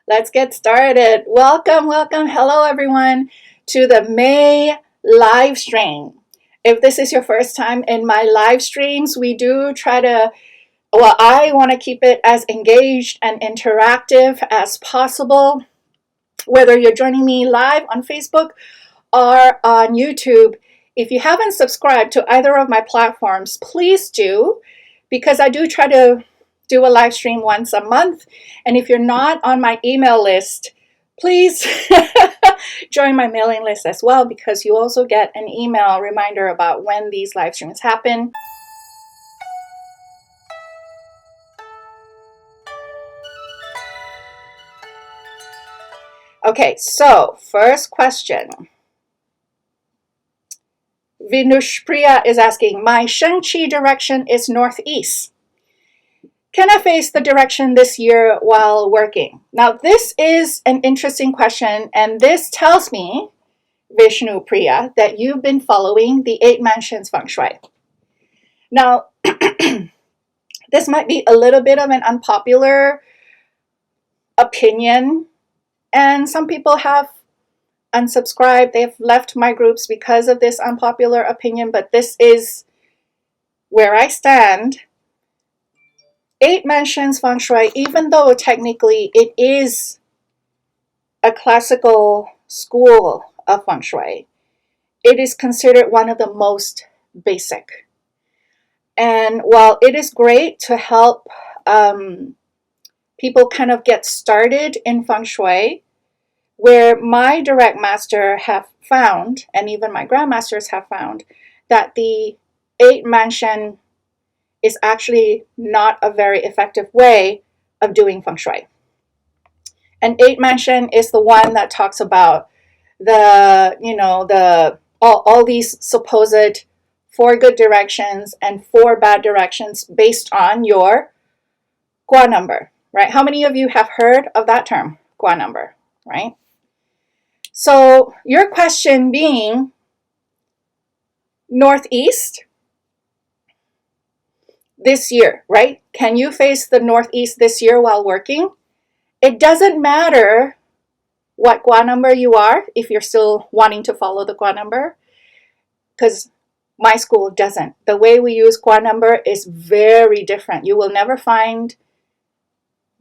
Let's get started. Welcome. Hello, everyone, to the May live stream. If this is your first time in my live streams, we do try to, I want to keep it as engaged and interactive as possible. Whether you're joining me live on Facebook or on YouTube, if you haven't subscribed to either of my platforms, please do, because I do try to do a live stream once a month. And if you're not on my email list, please join my mailing list as well, because you also get an email reminder about when these live streams happen. Okay, so first question. Vinushpriya is asking, my Sheng Qi direction is northeast. Can I face the direction this year while working? Now, this is an interesting question, and this tells me, Vishnu Priya, that you've been following the 8 mansions Feng Shui. Now, this might be a little bit of an unpopular opinion, and some people have unsubscribed. They've left my groups because of this unpopular opinion, but this is where I stand. 8 mansions Feng Shui, even though technically it is a classical school of Feng Shui, it is considered one of the most basic. And while it is great to help people kind of get started in Feng Shui, where my direct master have found, and even my grandmasters have found, that the 8 mansion is actually not a very effective way of doing Feng Shui. And 8 mansion is the one that talks about all these supposed 4 good directions and 4 bad directions based on your Gua number, right? How many of you have heard of that term, Gua number, right? So your question being northeast this year, right? Can you face the northeast this year while working? It doesn't matter what Gua number you are, if you're still wanting to follow the Gua number, because my school doesn't. The way we use Gua number is very different. You will never find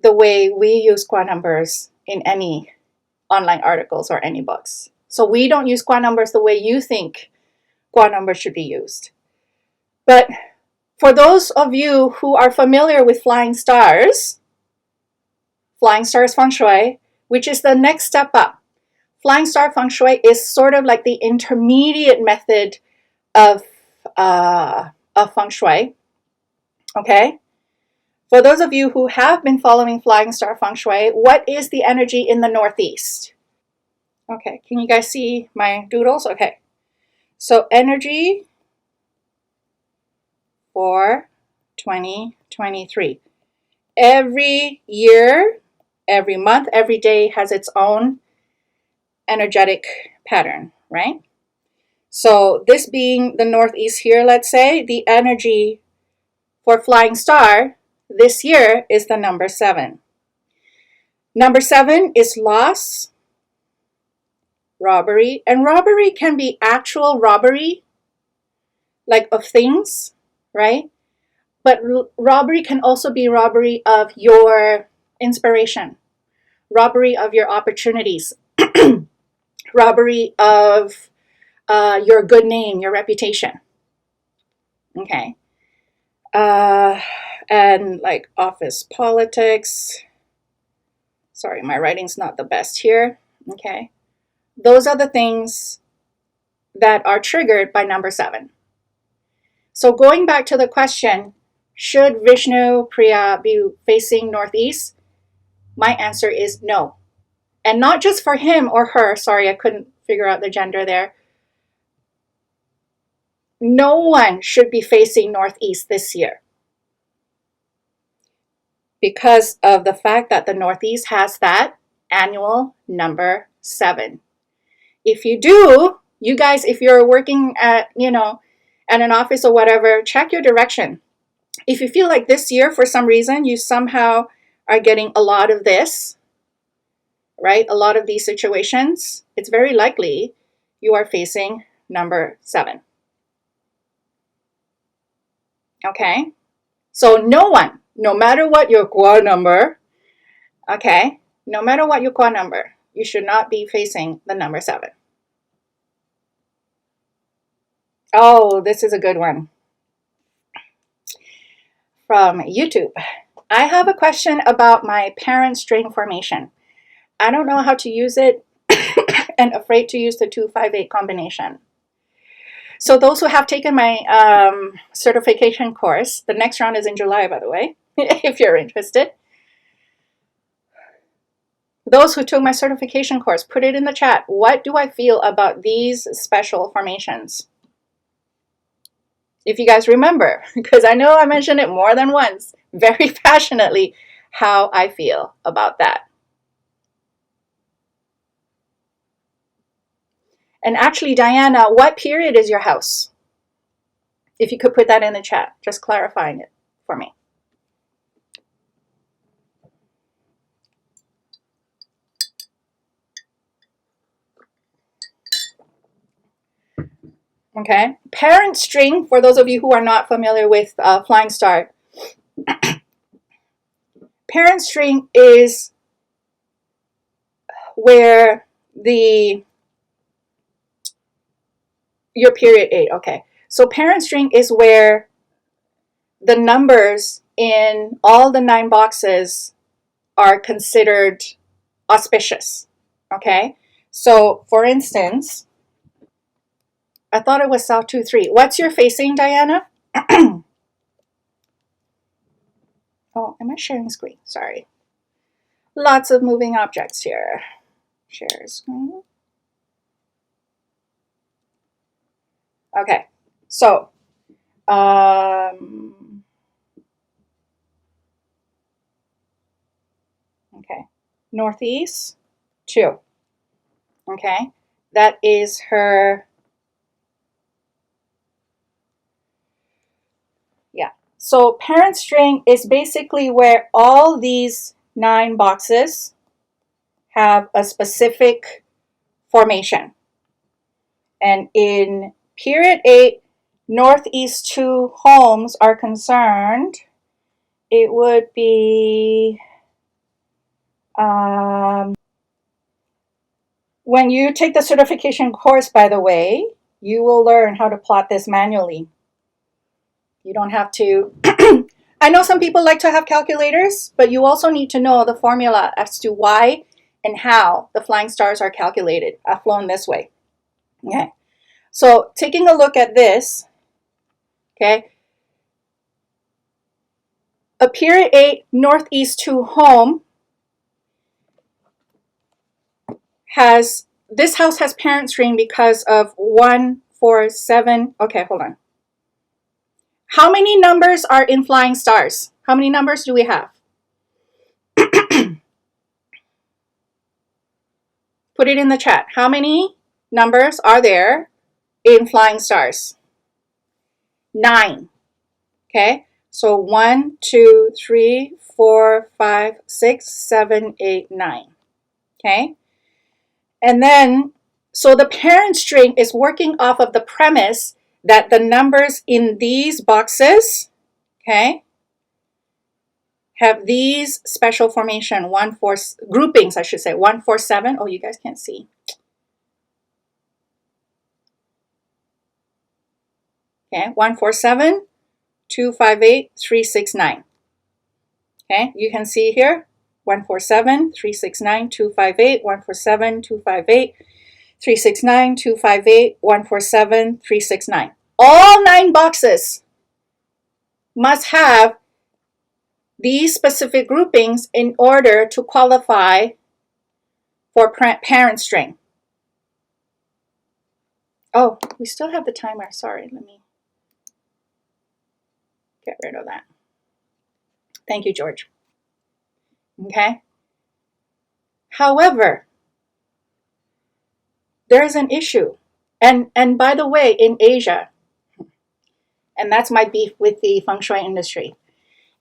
the way we use Gua numbers in any online articles or any books. So we don't use Gua numbers the way you think Gua numbers should be used. But for those of you who are familiar with Flying Stars Feng Shui, which is the next step up. Flying Star Feng Shui is sort of like the intermediate method of Feng Shui. Okay? For those of you who have been following Flying Star Feng Shui, what is the energy in the northeast? Okay, can you guys see my doodles? Okay. So energy for 2023. Every year, every month, every day has its own energetic pattern, right? So this being the northeast here, let's say, the energy for Flying Star this year is the number 7. Number 7 is loss, robbery, and robbery can be actual robbery, like of things, right? But robbery can also be robbery of your inspiration, robbery of your opportunities, robbery of your good name, your reputation. Okay. And like office politics. Sorry, my writing's not the best here. Okay. Those are the things that are triggered by number 7. So going back to the question, should Vishnu Priya be facing northeast? My answer is no. And not just for him or her. Sorry, I couldn't figure out the gender there. No one should be facing northeast this year, because of the fact that the northeast has that annual number 7. If you do, you guys, if you're working at, at an office or whatever, check your direction. If you feel like this year, for some reason, you somehow are getting a lot of this, right? A lot of these situations, it's very likely you are facing number 7. Okay? So no one, no matter what your core number, okay, no matter what your core number, you should not be facing the number 7. Oh, this is a good one from YouTube. I have a question about my parent string formation. I don't know how to use it and afraid to use the 258 combination. So those who have taken my certification course, the next round is in July, by the way, if you're interested. Those who took my certification course, put it in the chat. What do I feel about these special formations? If you guys remember, because I know I mentioned it more than once, very passionately, how I feel about that. And actually, Diana, what period is your house? If you could put that in the chat, just clarifying it for me. Okay, parent string, for those of you who are not familiar with Flying Star, parent string is where your period 8, okay. So parent string is where the numbers in all the 9 boxes are considered auspicious, okay? So for instance, I thought it was South 2, 3. What's your facing, Diana? Oh, am I sharing screen? Sorry. Lots of moving objects here. Share screen. Okay, so okay, Northeast 2. Okay, that is her. Yeah. So parent string is basically where all these 9 boxes have a specific formation. And in period 8, Northeast 2 homes are concerned, it would be when you take the certification course, by the way, you will learn how to plot this manually. You don't have to. I know some people like to have calculators, but you also need to know the formula as to why and how the flying stars are calculated. I've flown this way. Okay. So taking a look at this, okay, a period 8 Northeast 2 home has, this house has parent string because of 1, 4, 7. Okay, hold on. How many numbers are in flying stars? How many numbers do we have? Put it in the chat. How many numbers are there in flying stars? 9. Okay, so 1, 2, 3, 4, 5, 6, 7, 8, 9. Okay, and then, so the parent string is working off of the premise that the numbers in these boxes, okay, have these special formation, 1, 4, groupings, I should say, 1, 4, 7. Oh, you guys can't see. Okay, 1, 4, 7, 2, 5, 8, 3, 6, 9. Okay, you can see here, 1, 4, 7, 3, 6, 9, 2, 5, 8, 1, 4, 7, 2, 5, 8, 3, 6, 9, 2, 5, 8, 1, 4, 7, 3, 6, 9. All 9 boxes must have these specific groupings in order to qualify for parent string. Oh, we still have the timer. Sorry, let me get rid of that. Thank you, George. Okay. However, there is an issue. And by the way, in Asia, and that's my beef with the Feng Shui industry.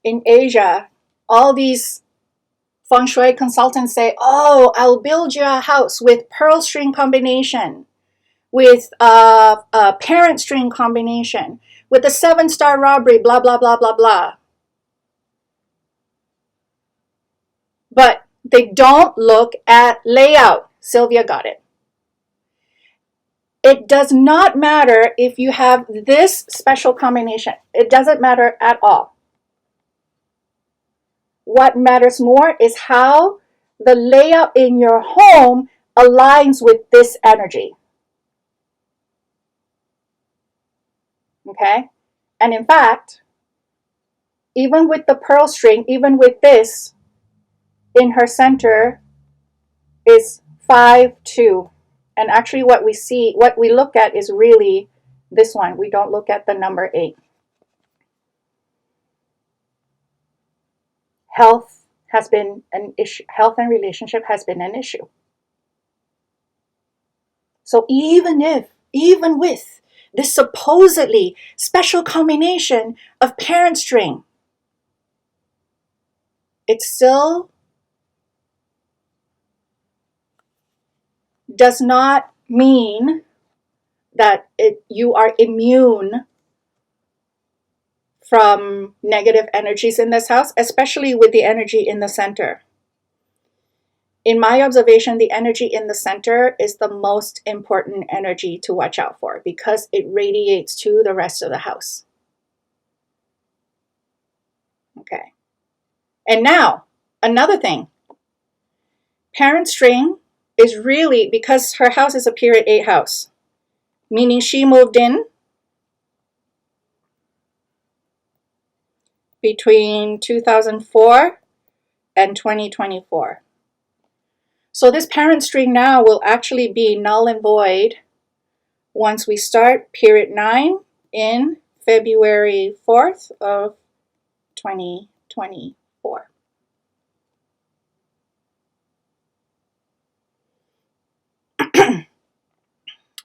In Asia, all these Feng Shui consultants say, oh, I'll build you a house with pearl string combination, with a parent string combination, with a 7-star robbery, blah, blah, blah, blah, blah. But they don't look at layout. Sylvia got it. It does not matter if you have this special combination. It doesn't matter at all. What matters more is how the layout in your home aligns with this energy. Okay? And in fact, even with the pearl string, even with this, in her center is 5-2. And actually what we see, what we look at is really this one. We don't look at the number 8. Health has been an issue. Health and relationship has been an issue. So even with this supposedly special combination of parent string, it still does not mean that you are immune from negative energies in this house, especially with the energy in the center. In my observation, the energy in the center is the most important energy to watch out for because it radiates to the rest of the house. Okay. And now, another thing. Parent string is really, because her house is a period 8 house, meaning she moved in between 2004 and 2024. So this parent string now will actually be null and void once we start period 9 in February 4th of 2024.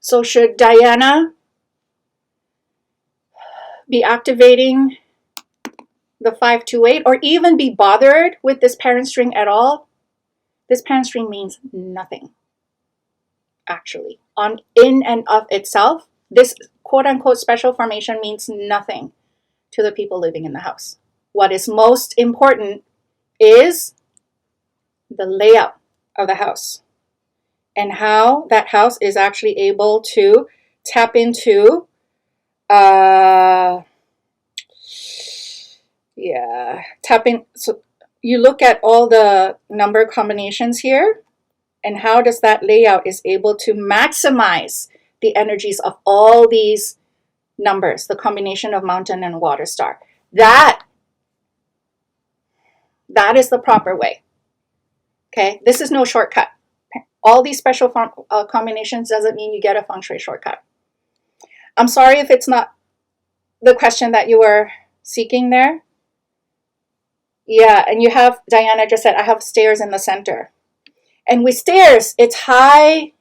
So should Diana be activating the 528 or even be bothered with this parent string at all? This parent string means nothing, actually. In and of itself, this quote-unquote special formation means nothing to the people living in the house. What is most important is the layout of the house and how that house is actually able to tap into so you look at all the number combinations here and how does that layout is able to maximize the energies of all these numbers, the combination of mountain and water star. That is the proper way. Okay, this is no shortcut. All these special combinations doesn't mean you get a feng shui shortcut. I'm sorry if it's not the question that you were seeking there. Yeah, and you have, Diana just said, I have stairs in the center. And with stairs, it's high.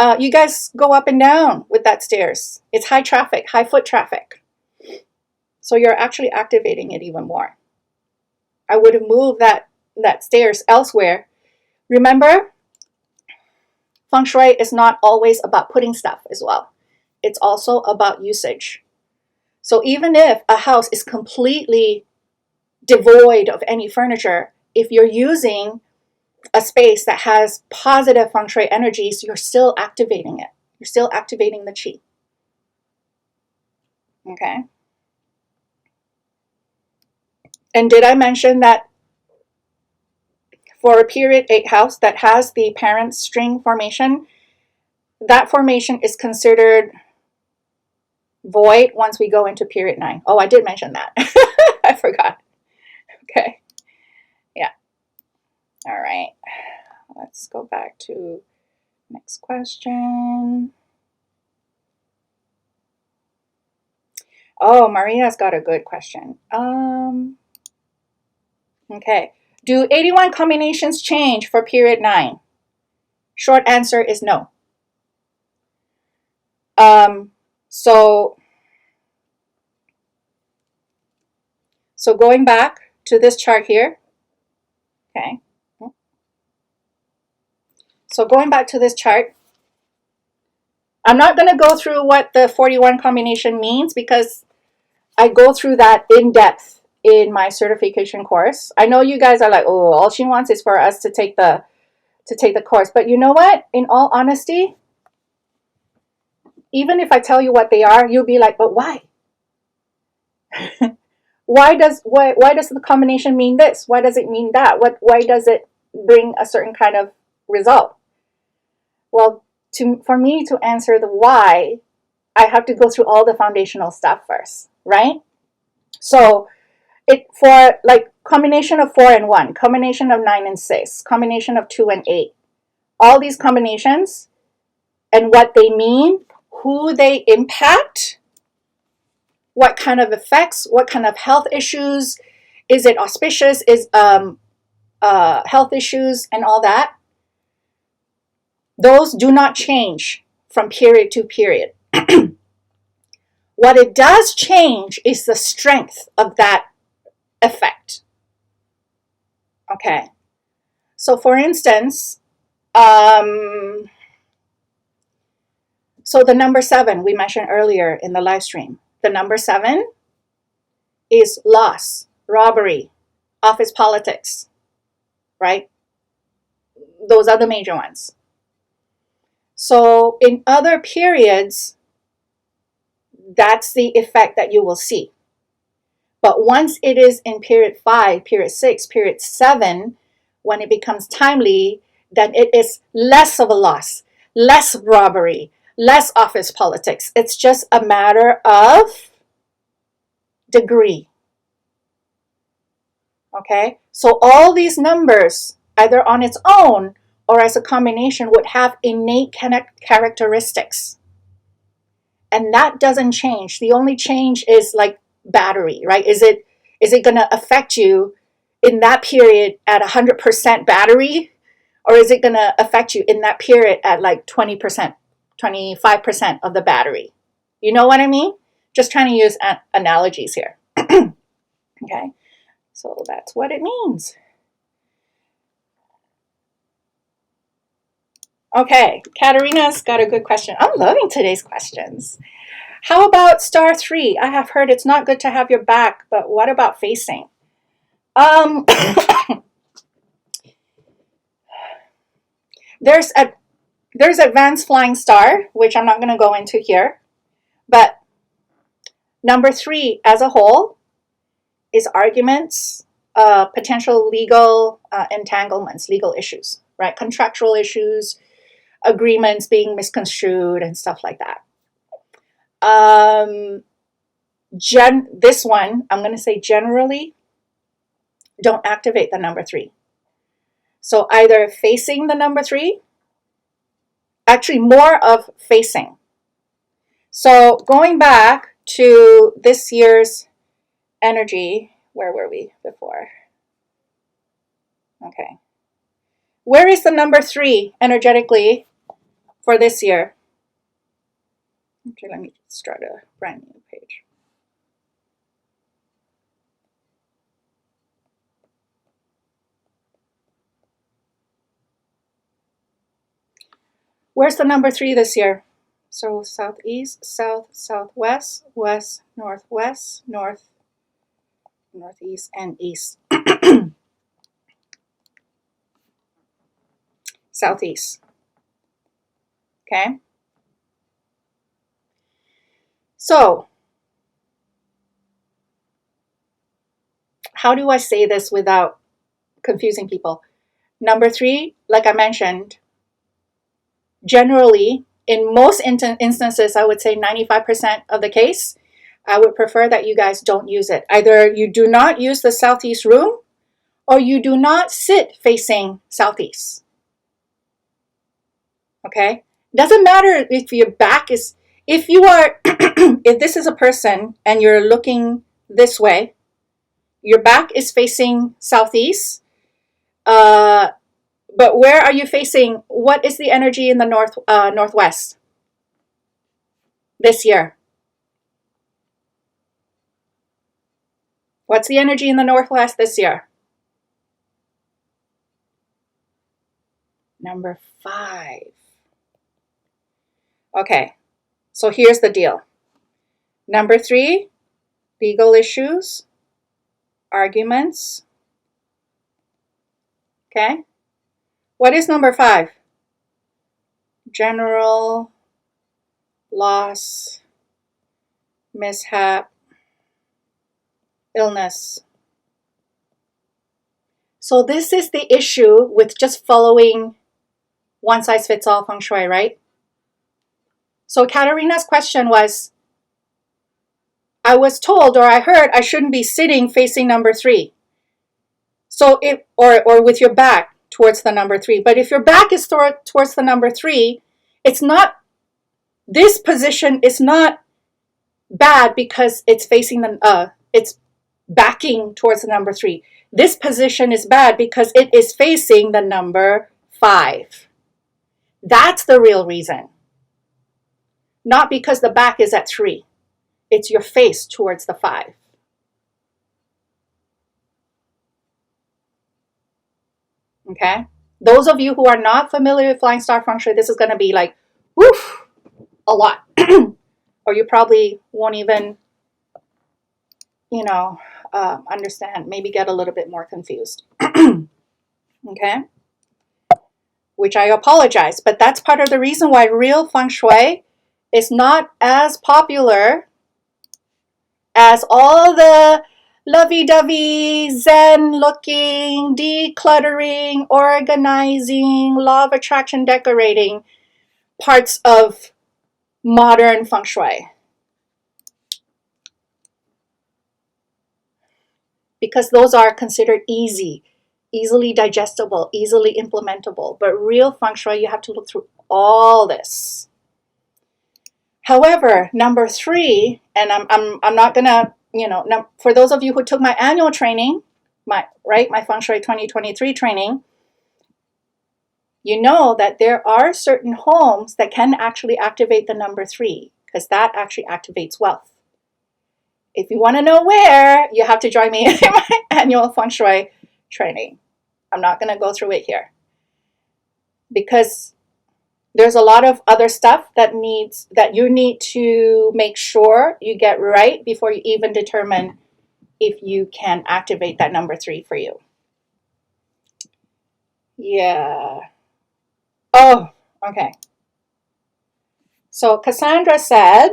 You guys go up and down with that stairs. It's high traffic, high foot traffic. So you're actually activating it even more. I would have moved that stairs elsewhere. Remember, feng shui is not always about putting stuff as well. It's also about usage. So even if a house is completely devoid of any furniture, if you're using a space that has positive feng shui energies, you're still activating it. You're still activating the qi. Okay. And did I mention that for a period 8 house that has the parent string formation, that formation is considered void once we go into period 9. Oh, I did mention that. I forgot. Okay. Yeah. All right. Let's go back to next question. Oh, Maria's got a good question. Okay. Do 81 combinations change for period 9? Short answer is no. So going back to this chart here, okay. So going back to this chart, I'm not going to go through what the 41 combination means because I go through that in depth in my certification course. I know you guys are like, oh, all she wants is for us to take the course. But you know what? In all honesty, even if I tell you what they are, you'll be like, but why? why does the combination mean this? Why does it mean that? Why does it bring a certain kind of result? Well, for me to answer the why, I have to go through all the foundational stuff first, right? So for like combination of 4 and 1, combination of 9 and 6, combination of 2 and 8, all these combinations and what they mean, who they impact, what kind of effects, what kind of health issues, is it auspicious, is health issues and all that, those do not change from period to period. What it does change is the strength of that effect. Okay. So for instance, so the number 7 we mentioned earlier in the live stream, the number 7 is loss, robbery, office politics, right? Those are the major ones. So in other periods, that's the effect that you will see. But once it is in period 5, period 6, period 7, when it becomes timely, then it is less of a loss, less robbery, less office politics. It's just a matter of degree. Okay? So all these numbers, either on its own or as a combination, would have innate characteristics. And that doesn't change. The only change is like battery, right? Is it going to affect you in that period at 100% battery, or is it going to affect you in that period at like 20%, 25% of the battery? You know what I mean? Just trying to use analogies here. Okay, so that's what it means. Okay, Katarina's got a good question. I'm loving today's questions. How about star 3? I have heard it's not good to have your back, but what about facing? There's advanced flying star, which I'm not going to go into here, but number 3 as a whole is arguments, potential legal entanglements, legal issues, right? Contractual issues, agreements being misconstrued and stuff like that. This one, I'm going to say generally, don't activate the number 3. So either facing the number 3, actually more of facing. So going back to this year's energy, where were we before? Okay. Where is the number 3 energetically for this year? Okay, let me start a brand new page. Where's the number 3 this year? So southeast, south, southwest, west, northwest, north, northeast, and east. Southeast. Okay. So, how do I say this without confusing people? Number 3, like I mentioned, generally, in most instances, I would say 95% of the case, I would prefer that you guys don't use it. Either you do not use the southeast room, or you do not sit facing southeast. Okay? Doesn't matter if your back is, if you are, if this is a person and you're looking this way, your back is facing southeast, but where are you facing? What is the energy in the northwest this year? What's the energy in the northwest this year? Number 5. Okay, so here's the deal. Number 3, legal issues, arguments. Okay, what is number 5? General, loss, mishap, illness. So this is the issue with just following one size fits all feng shui, right? So Katarina's question was, I was told or I heard I shouldn't be sitting facing number 3. So or with your back towards the number 3. But if your back is towards the number 3, it's not, this position is not bad because it's facing it's backing towards the number 3. This position is bad because it is facing the number 5. That's the real reason. Not because the back is at 3. It's your face towards the 5. Okay? Those of you who are not familiar with Flying Star Feng Shui, this is going to be like, woof, a lot. Or you probably won't even, understand, maybe get a little bit more confused. Okay? Which I apologize, but that's part of the reason why real Feng Shui is not as popular as all the lovey-dovey, zen-looking, decluttering, organizing, law of attraction decorating parts of modern Feng Shui. Because those are considered easily digestible, easily implementable. But real Feng Shui, you have to look through all this. However, number 3, and I'm not gonna, for those of you who took my annual training, my Feng Shui 2023 training, you know that there are certain homes that can actually activate the number 3 because that actually activates wealth. If you want to know where, you have to join me in my annual Feng Shui training. I'm not going to go through it here because there's a lot of other stuff that you need to make sure you get right before you even determine if you can activate that number 3 for you. Yeah. Oh, okay. So Cassandra said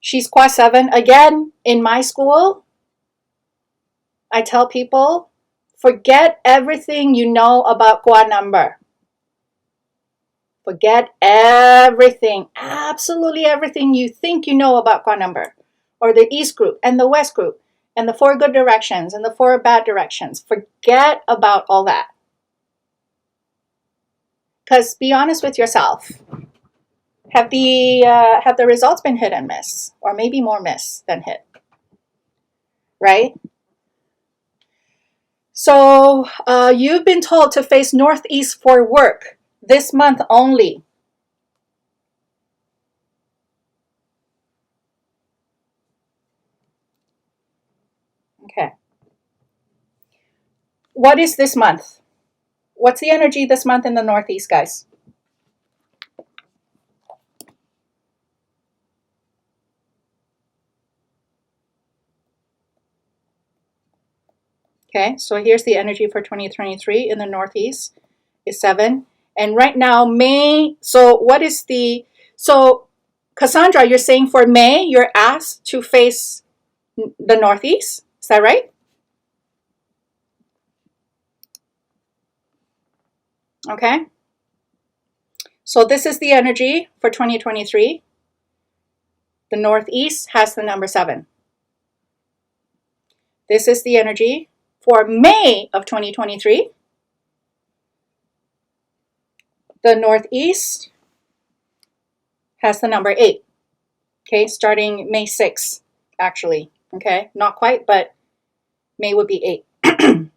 she's Qua 7. Again, in my school, I tell people, forget everything you know about Qua number. Forget everything, absolutely everything you think you know about Qua number, or the East group and the West group and the 4 good directions and the 4 bad directions. Forget about all that. Because be honest with yourself. Have the results been hit and miss, or maybe more miss than hit, right? So you've been told to face northeast for work this month only. Okay. What is this month? What's the energy this month in the northeast, guys? Okay, so here's the energy for 2023 in the northeast is 7. And right now, May, so Cassandra, you're saying for May, you're asked to face the northeast. Is that right? Okay. So this is the energy for 2023. The northeast has the number 7. This is the energy for May of 2023. The northeast has the number 8. Okay, starting May 6th, actually. Okay, not quite, but May would be 8.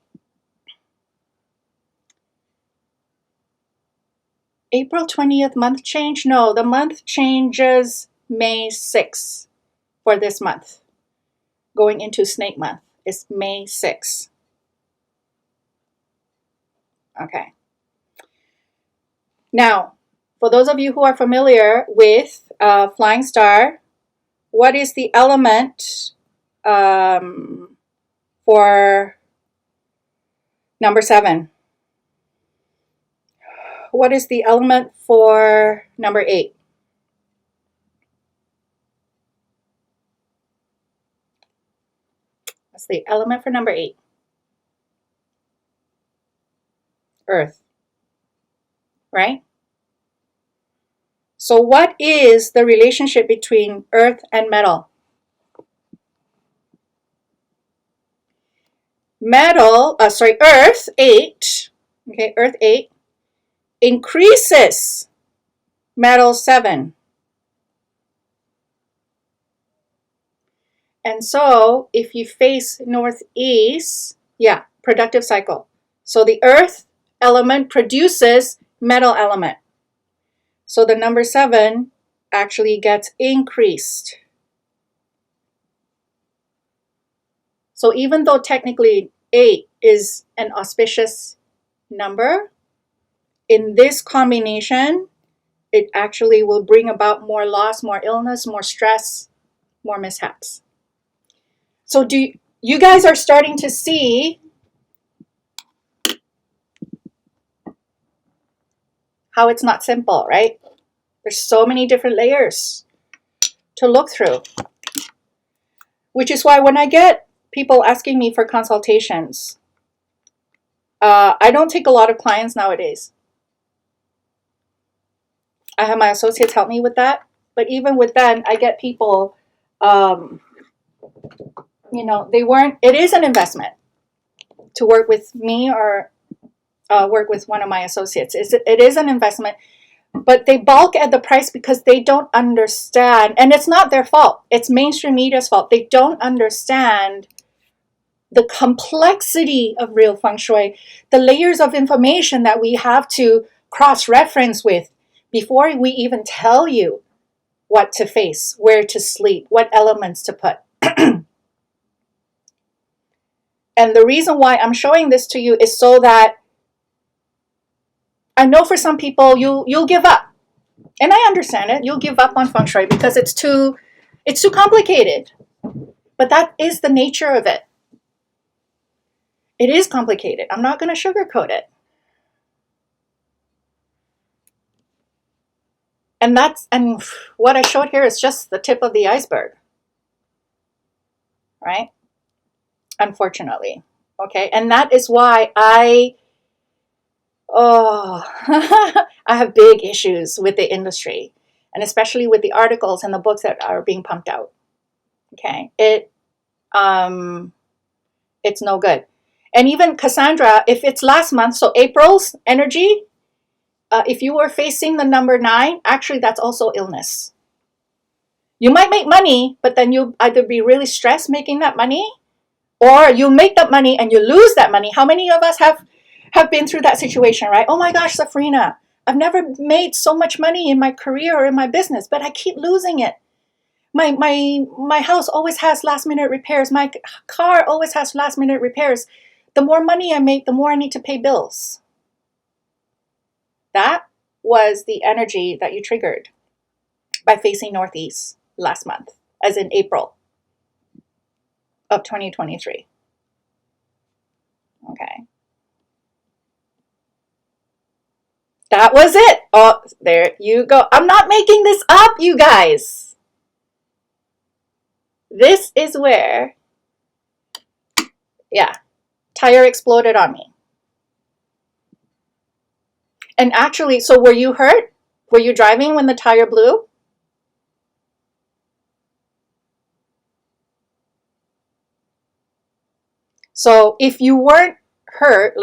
April 20th month change? No, the month changes May 6th for this month. Going into snake month is May 6th. Okay. Now, for those of you who are familiar with flying star, what is the element for number 7? What is the element for number 8? What's the element for number 8? Earth, right? So what is the relationship between earth and metal? Earth 8, okay, Earth 8 increases metal 7. And so if you face northeast, yeah, productive cycle. So the earth element produces metal element. So the number 7 actually gets increased. So even though technically 8 is an auspicious number, in this combination, it actually will bring about more loss, more illness, more stress, more mishaps. So you guys are starting to see how it's not simple, right? There's so many different layers to look through, which is why when I get people asking me for consultations, I don't take a lot of clients nowadays. I have my associates help me with that, but even with that, I get people, it is an investment to work with me or work with one of my associates. It is an investment, but they balk at the price because they don't understand, and it's not their fault. It's mainstream media's fault. They don't understand the complexity of real feng shui, the layers of information that we have to cross-reference with before we even tell you what to face, where to sleep, what elements to put. And the reason why I'm showing this to you is so that I know for some people you'll give up. And I understand it. You'll give up on feng shui because it's too complicated. But that is the nature of it. It is complicated. I'm not going to sugarcoat it. And what I showed here is just the tip of the iceberg. Right? Unfortunately. Okay? And that is why I have big issues with the industry, and especially with the articles and the books that are being pumped out. Okay? It's no good. And even Cassandra, if it's last month, so April's energy, if you were facing the number 9, actually that's also illness. You might make money, but then you'll either be really stressed making that money, or you make that money and you lose that money. How many of us have been through that situation, right? Oh my gosh, Safrina, I've never made so much money in my career or in my business, but I keep losing it. My house always has last minute repairs. My car always has last minute repairs. The more money I make, the more I need to pay bills. That was the energy that you triggered by facing northeast last month, as in April of 2023. Okay. That was it. Oh, there you go. I'm not making this up, you guys. This is where, yeah, tire exploded on me. And actually, so were you hurt? Were you driving when the tire blew? So if you weren't hurt,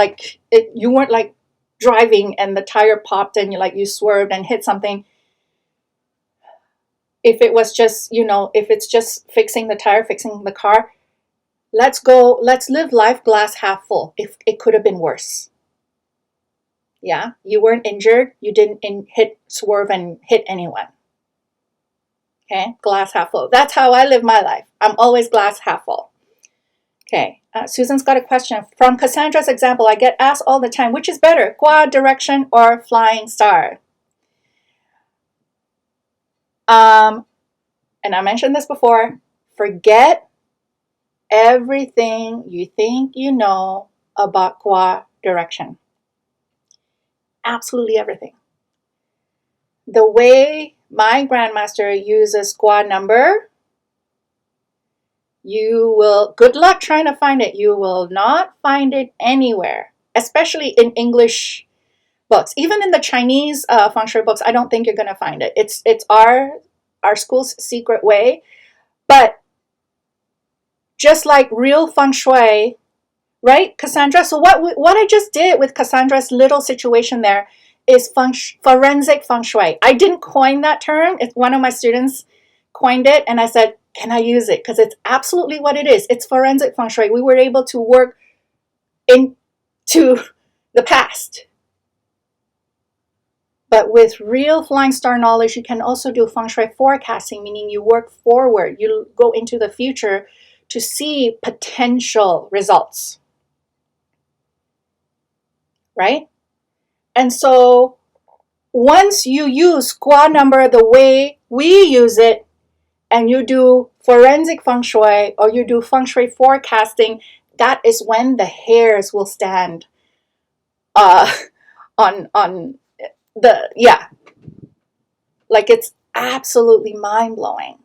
you weren't like driving and the tire popped and you swerved and hit something. If it was just, if it's just fixing the tire, fixing the car, let's live life glass half full. If it could have been worse. Yeah, you weren't injured. You didn't swerve and hit anyone. Okay, glass half full. That's how I live my life. I'm always glass half full. Okay, Susan's got a question. From Cassandra's example, I get asked all the time, which is better, Gua direction or flying star? And I mentioned this before, forget everything you think you know about Gua direction. Absolutely everything. The way my grandmaster uses Gua number, you will, good luck trying to find it. You will not find it anywhere, especially in English books. Even in the Chinese Feng Shui books, I don't think you're going to find it. It's our school's secret way. But just like real Feng Shui, right, Cassandra? So what I just did with Cassandra's little situation there is forensic Feng Shui. I didn't coin that term. It's one of my students coined it, and I said, can I use it? Because it's absolutely what it is. It's forensic Feng Shui. We were able to work into the past. But with real flying star knowledge, you can also do Feng Shui forecasting, meaning you work forward. You go into the future to see potential results. Right? And so once you use Gua number the way we use it, and you do forensic Feng Shui or you do Feng Shui forecasting, that is when the hairs will stand on the, yeah. Like, it's absolutely mind-blowing.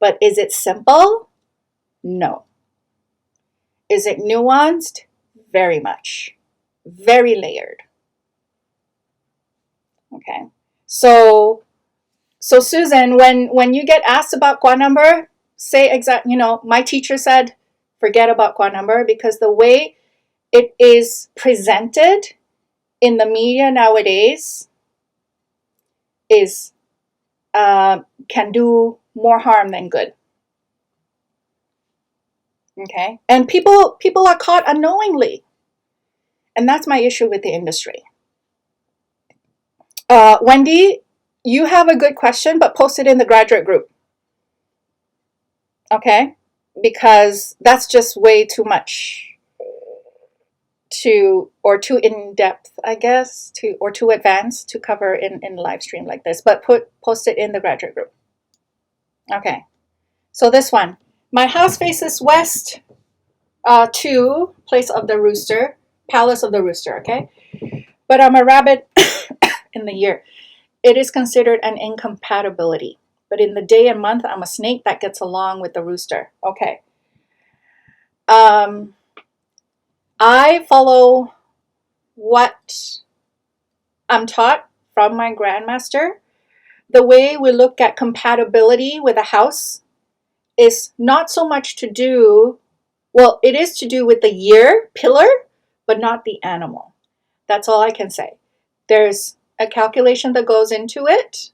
But is it simple? No. Is it nuanced? Very much. Very layered. Okay. So Susan, when you get asked about Gua number, say my teacher said, forget about Gua number, because the way it is presented in the media nowadays is can do more harm than good. Okay, and people are caught unknowingly, and that's my issue with the industry. Wendy, you have a good question, but post it in the graduate group. Okay, because that's just way too much too in-depth, I guess, or too advanced to cover in live stream like this, but post it in the graduate group. Okay, so this one, my house faces west to place of the rooster, palace of the rooster, okay? But I'm a rabbit in the year. It is considered an incompatibility. But in the day and month, I'm a snake that gets along with the rooster. Okay. I follow what I'm taught from my grandmaster. The way we look at compatibility with a house is not so much to do, well, it is to do with the year pillar, but not the animal. That's all I can say. There's a calculation that goes into it.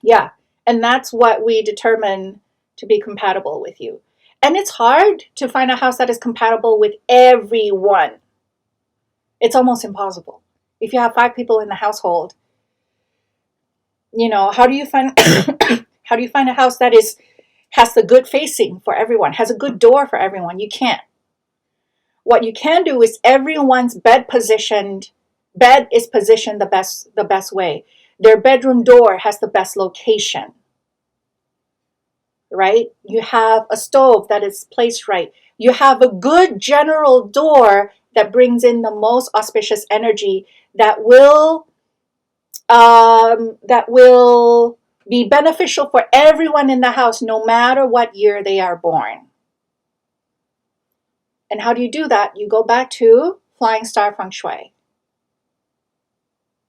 Yeah, and that's what we determine to be compatible with you. And it's hard to find a house that is compatible with everyone. It's almost impossible. If you have 5 people in the household, how do you find how do you find a house that has the good facing for everyone, has a good door for everyone? You can't. What you can do is everyone's bed is positioned the best way. Their bedroom door has the best location. Right? You have a stove that is placed right. You have a good general door that brings in the most auspicious energy that will be beneficial for everyone in the house, no matter what year they are born. And how do you do that? You go back to Flying Star Feng Shui.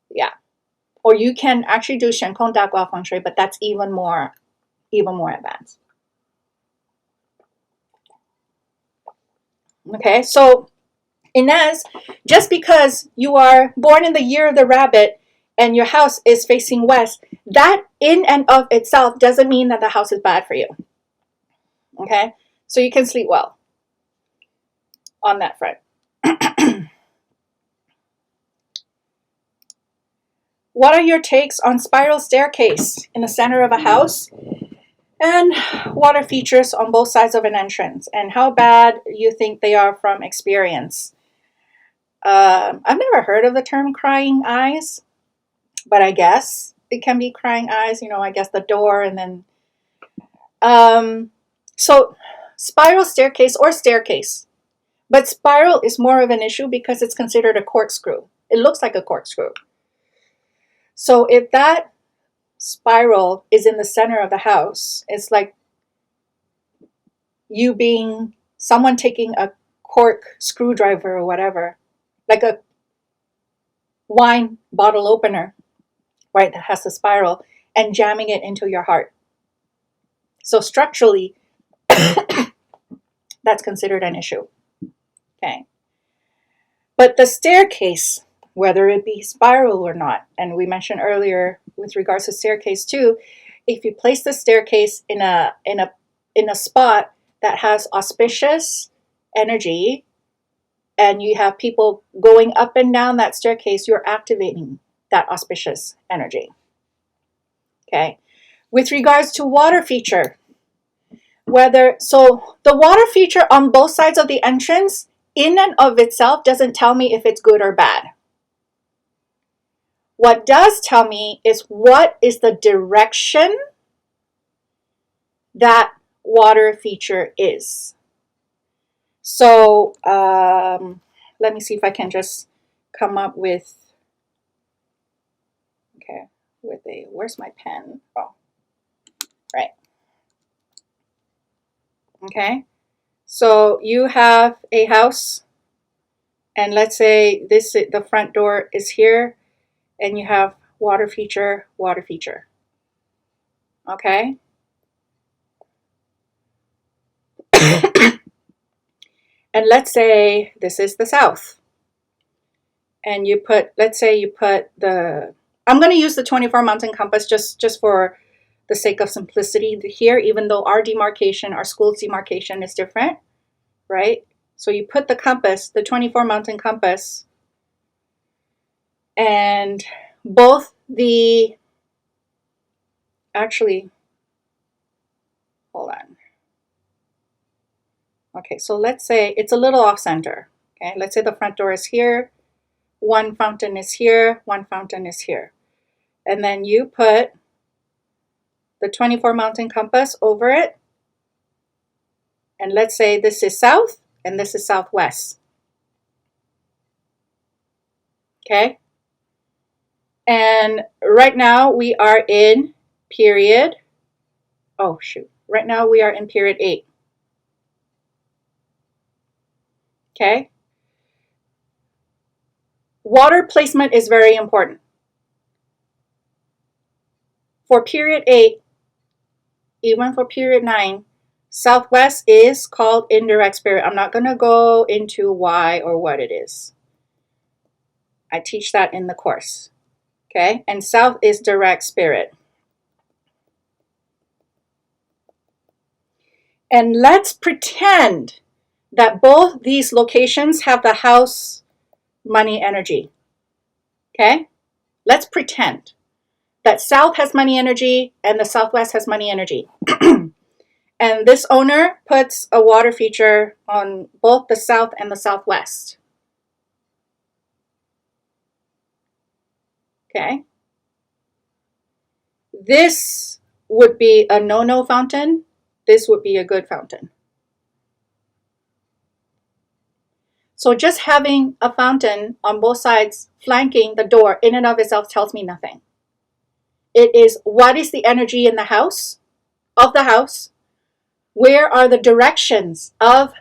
Yeah. Or you can actually do Shen Kong Da Gua Feng Shui, but that's even more advanced. Okay, so Inez, just because you are born in the year of the rabbit and your house is facing west, that in and of itself doesn't mean that the house is bad for you. Okay, so you can sleep well on that front. What are your takes on spiral staircase in the center of a house? And water features on both sides of an entrance, and how bad you think they are from experience. I've never heard of the term crying eyes, but I guess it can be crying eyes, I guess the door, and then so spiral staircase or staircase. But spiral is more of an issue because it's considered a corkscrew. It looks like a corkscrew. So if that spiral is in the center of the house, it's like you being someone taking a cork screwdriver or whatever, like a wine bottle opener, right, that has a spiral, and jamming it into your heart. So structurally, that's considered an issue. Okay. But the staircase, whether it be spiral or not, and we mentioned earlier with regards to staircase too, if you place the staircase in a spot that has auspicious energy, and you have people going up and down that staircase, you're activating that auspicious energy. Okay. With regards to water feature, so the water feature on both sides of the entrance in and of itself doesn't tell me if it's good or bad. What does tell me is what is the direction that water feature is. So let me see if I can just come up with, where's my pen? Oh, right. Okay. So you have a house, and let's say the front door is here, and you have water feature, water feature. Okay. And let's say this is the south, and let's say you put I'm going to use the 24 mountain compass just for the sake of simplicity here, even though our school's demarcation is different, right? So you put the compass, the 24 mountain compass, and hold on. Okay, so let's say it's a little off center. Okay, let's say the front door is here, one fountain is here, one fountain is here. And then you put the 24 mountain compass over it. And let's say this is south and this is southwest. Okay. And right now we are in period. Oh, shoot. Right now we are in period 8. Okay. Water placement is very important. For period 8, even for period 9, southwest is called indirect spirit. I'm not going to go into why or what it is. I teach that in the course. Okay, and south is direct spirit. And let's pretend that both these locations have the house money energy. Okay, let's pretend that south has money energy and the southwest has money energy. And this owner puts a water feature on both the south and the southwest. Okay. This would be a no-no fountain. This would be a good fountain. So just having a fountain on both sides flanking the door in and of itself tells me nothing. It is what is the energy in the house, of the house? Where are the directions of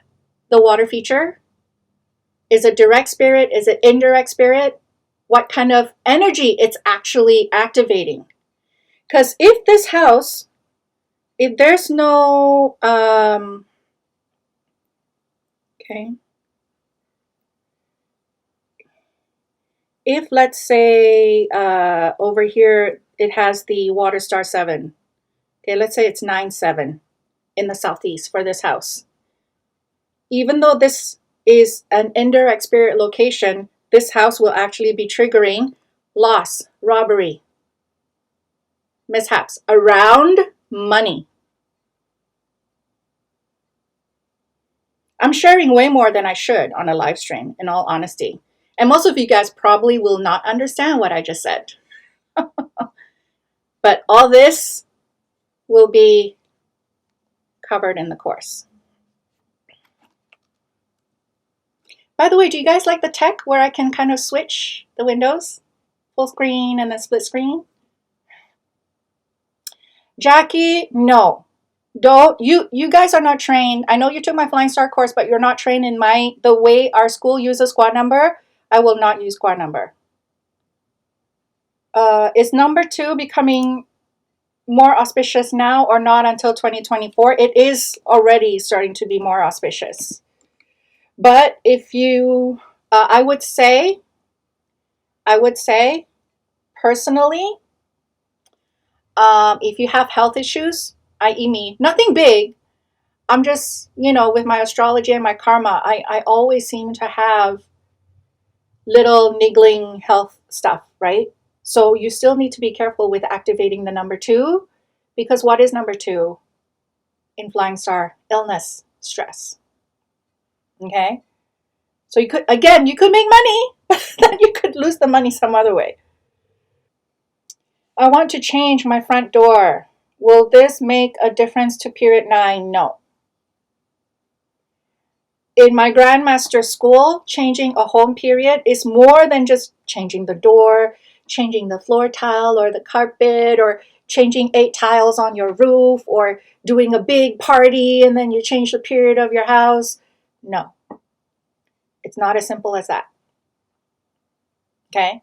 the water feature? Is it direct spirit? Is it indirect spirit? What kind of energy it's actually activating? Because if this house, if there's no, okay, if let's say over here it has the water star 7, okay, let's say it's 9-7 in the southeast for this house. Even though this is an indirect spirit location, this house will actually be triggering loss, robbery, mishaps around money. I'm sharing way more than I should on a live stream, in all honesty. And most of you guys probably will not understand what I just said. But all this will be covered in the course. By the way, do you guys like the tech where I can kind of switch the windows? Full screen and then split screen? Jackie, no. Don't you guys are not trained. I know you took my Flying Star course, but you're not trained in the way our school uses squad number. I will not use squad number. Is number 2 becoming more auspicious now or not until 2024? It is already starting to be more auspicious. But if you, I would say, personally, if you have health issues, i.e. me, nothing big, I'm just, with my astrology and my karma, I always seem to have little niggling health stuff, right? So you still need to be careful with activating the number 2, because what is number 2 in Flying Star? Illness, stress. Okay? So you could make money, then you could lose the money some other way. I want to change my front door. Will this make a difference to period 9? No. In my Grandmaster school, changing a home period is more than just changing the door, changing the floor tile or the carpet, or changing 8 tiles on your roof, or doing a big party and then you change the period of your house. No. It's not as simple as that. Okay?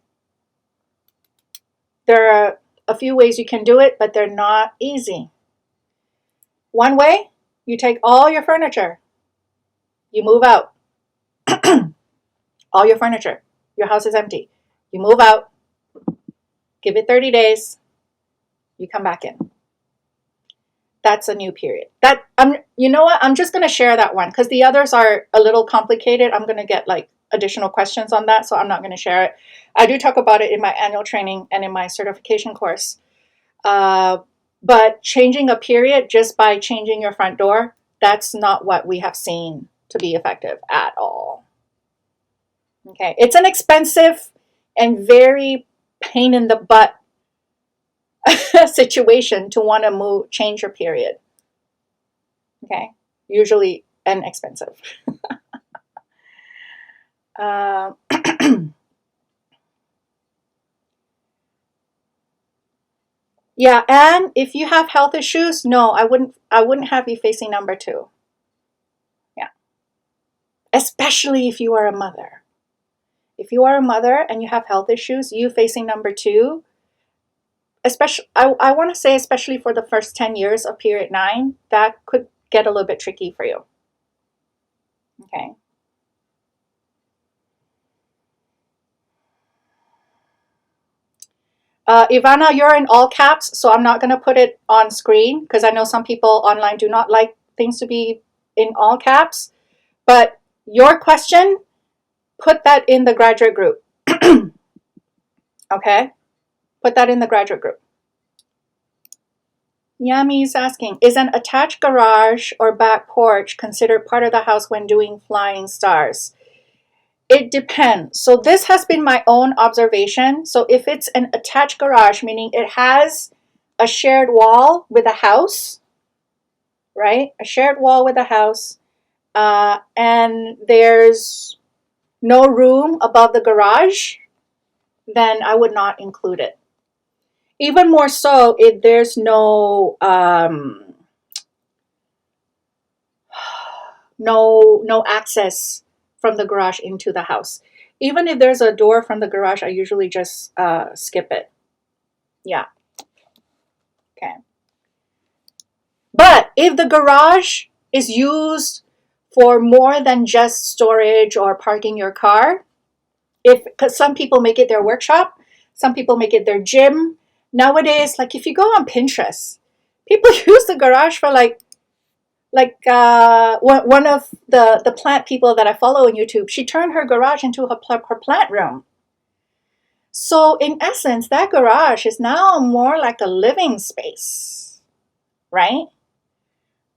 There are a few ways you can do it, but they're not easy. One way, you take all your furniture. You move out. All your furniture. Your house is empty. You move out. Give it 30 days. You come back in. That's a new period. You know what? I'm just going to share that one because the others are a little complicated. I'm going to get additional questions on that, so I'm not going to share it. I do talk about it in my annual training and in my certification course. But changing a period just by changing your front door, that's not what we have seen to be effective at all. Okay, it's an expensive and very pain in the butt situation to want to change your period. Okay, usually inexpensive. Yeah, and if you have health issues, no, I wouldn't have you facing number 2. Yeah. Especially if you are a mother. If you are a mother and you have health issues, you facing number 2, especially I want to say especially for the first 10 years of period 9, that could get a little bit tricky for you. Okay. Ivana, you're in all caps, so I'm not going to put it on screen because I know some people online do not like things to be in all caps. But your question, put that in the graduate group. Okay? Put that in the graduate group. Yami is asking, is an attached garage or back porch considered part of the house when doing flying stars? It depends. So this has been my own observation. So if it's an attached garage, meaning it has a shared wall with a house, right? A shared wall with a house, and there's no room above the garage, then I would not include it. Even more so if there's no access from the garage into the house. Even if there's a door from the garage, I usually just skip it. Yeah. Okay. But if the garage is used for more than just storage or parking your car, because some people make it their workshop, some people make it their gym. Nowadays, if you go on Pinterest, people use the garage for one of the plant people that I follow on YouTube, she turned her garage into her plant room. So in essence, that garage is now more like a living space, right?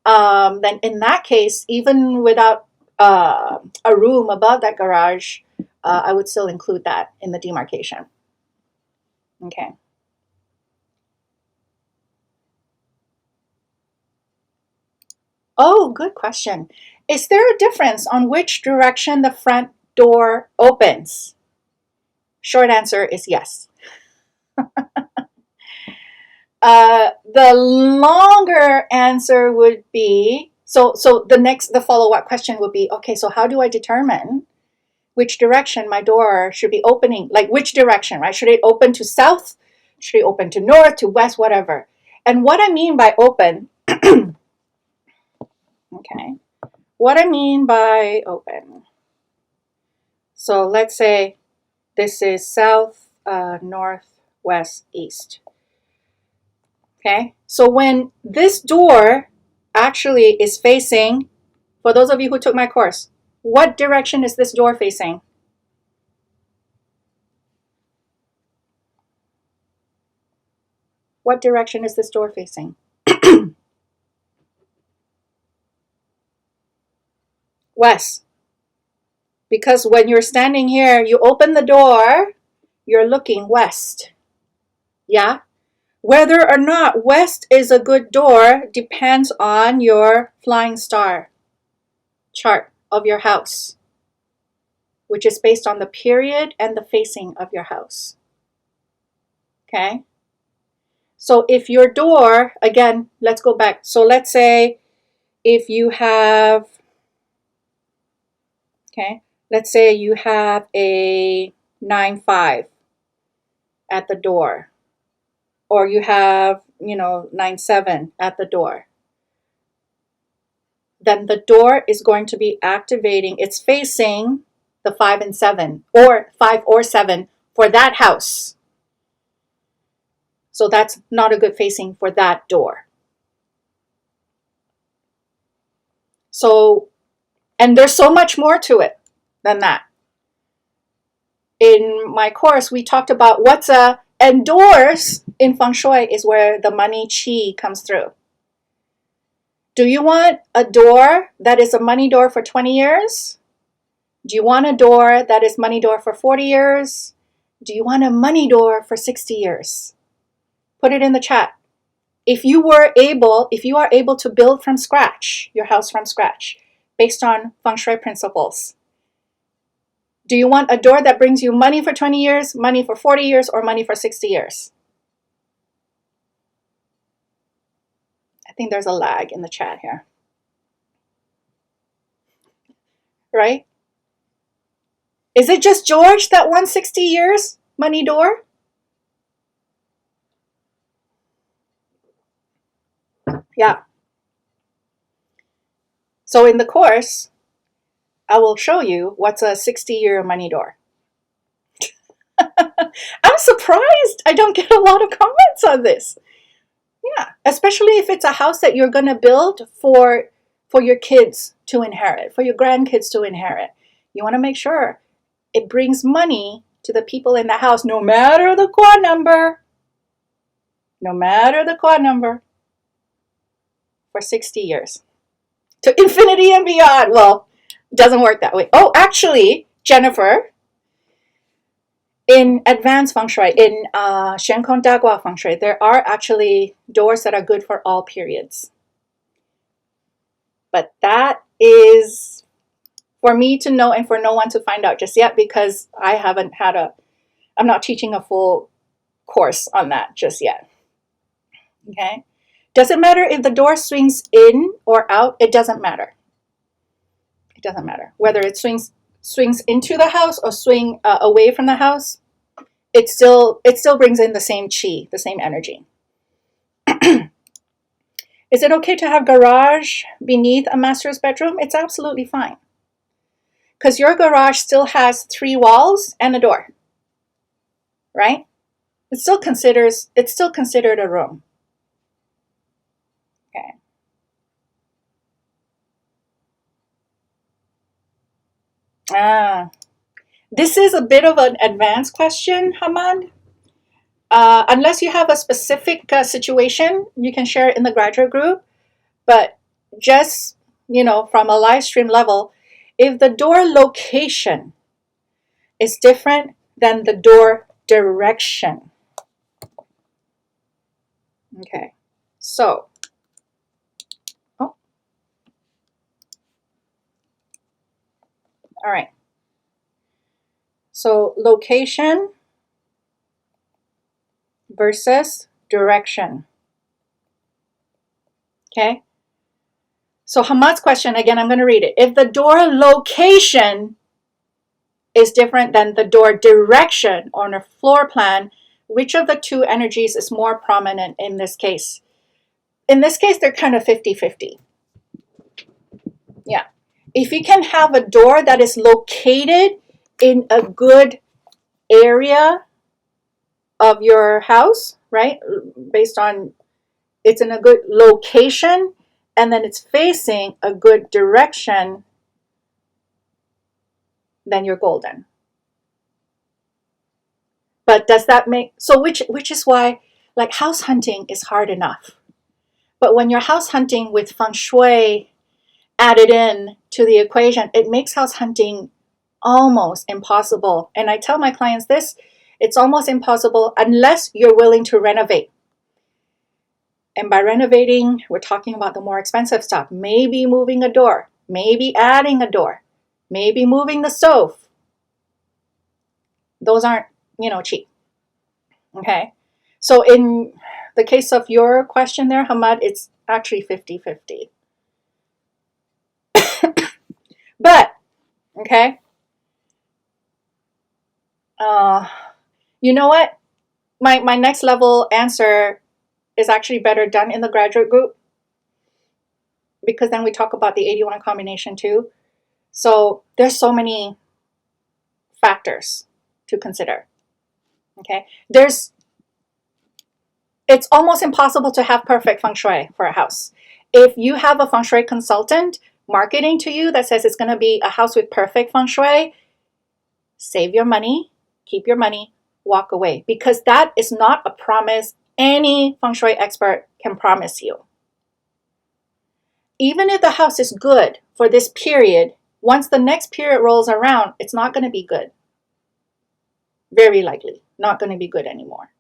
Then in that case, even without a room above that garage, I would still include that in the demarcation. Okay. Oh, good question. Is there a difference on which direction the front door opens? Short answer is yes. The longer answer would be, so the follow-up question would be, okay, so how do I determine which direction my door should be opening? Like which direction, right? Should it open to south? Should it open to north, to west, whatever? And what I mean by open, okay, what I mean by open. So let's say this is south, north, west, east. Okay, so when this door actually is facing, for those of you who took my course, what direction is this door facing? What direction is this door facing? West. Because when you're standing here, you open the door, you're looking west. Yeah? Whether or not west is a good door depends on your flying star chart of your house, which is based on the period and the facing of your house. Okay? So if your door, again, let's go back. So let's say if you have, okay, let's say you have a 9-5 at the door, or you have, 9-7 at the door. Then the door is going to be activating, it's facing the 5 and 7, or 5 or 7 for that house. So that's not a good facing for that door. So, and there's so much more to it than that. In my course, we talked about and doors in Feng Shui is where the money chi comes through. Do you want a door that is a money door for 20 years? Do you want a door that is money door for 40 years? Do you want a money door for 60 years? Put it in the chat. If you are able to build from scratch, your house from scratch, based on Feng Shui principles, do you want a door that brings you money for 20 years, money for 40 years, or money for 60 years? I think there's a lag in the chat here. Right? Is it just George that wants 60 years money door? Yeah. So in the course, I will show you what's a 60-year money door. I'm surprised I don't get a lot of comments on this. Yeah, especially if it's a house that you're going to build for your kids to inherit, for your grandkids to inherit. You want to make sure it brings money to the people in the house, no matter the quad number. No matter the quad number. For 60 years. To infinity and beyond. Well, it doesn't work that way. Oh, actually, Jennifer, in advanced Feng Shui, in Shenkong Dagua Feng Shui, there are actually doors that are good for all periods. But that is for me to know and for no one to find out just yet, because I'm not teaching a full course on that just yet. Okay? Does it matter if the door swings in or out? It doesn't matter. It doesn't matter. Whether it swings into the house or swing away from the house, it still brings in the same chi, the same energy. Is it okay to have garage beneath a master's bedroom? It's absolutely fine. Because your garage still has 3 walls and a door. Right? It's still considered a room. Okay. This is a bit of an advanced question, Hamad. Unless you have a specific situation, you can share it in the graduate group. But just, from a live stream level, If the door location is different than the door direction. Okay, so, oh, all right. So location versus direction. Okay. So Hamad's question, again, I'm going to read it. If the door location is different than the door direction on a floor plan, which of the two energies is more prominent in this case? In this case, they're kind of 50-50. Yeah. If you can have a door that is located in a good area of your house, right? Based on it's in a good location and then it's facing a good direction, then you're golden. But does that make, so which is why like house hunting is hard enough. But when you're house hunting with Feng Shui added in to the equation, it makes house hunting almost impossible. And I tell my clients this, it's almost impossible unless you're willing to renovate. And by renovating, we're talking about the more expensive stuff. Maybe moving a door, maybe adding a door, maybe moving the stove. Those aren't, cheap. Okay. So in the case of your question there, Hamad, it's actually 50-50. But, okay. You know what? My next level answer is actually better done in the graduate group, because then we talk about the 81 combination too. So there's so many factors to consider. Okay. It's almost impossible to have perfect feng shui for a house. If you have a feng shui consultant marketing to you that says it's going to be a house with perfect feng shui, save your money, keep your money, walk away, because that is not a promise any feng shui expert can promise you. Even if the house is good for this period, once the next period rolls around, it's not going to be good. Very likely not going to be good anymore.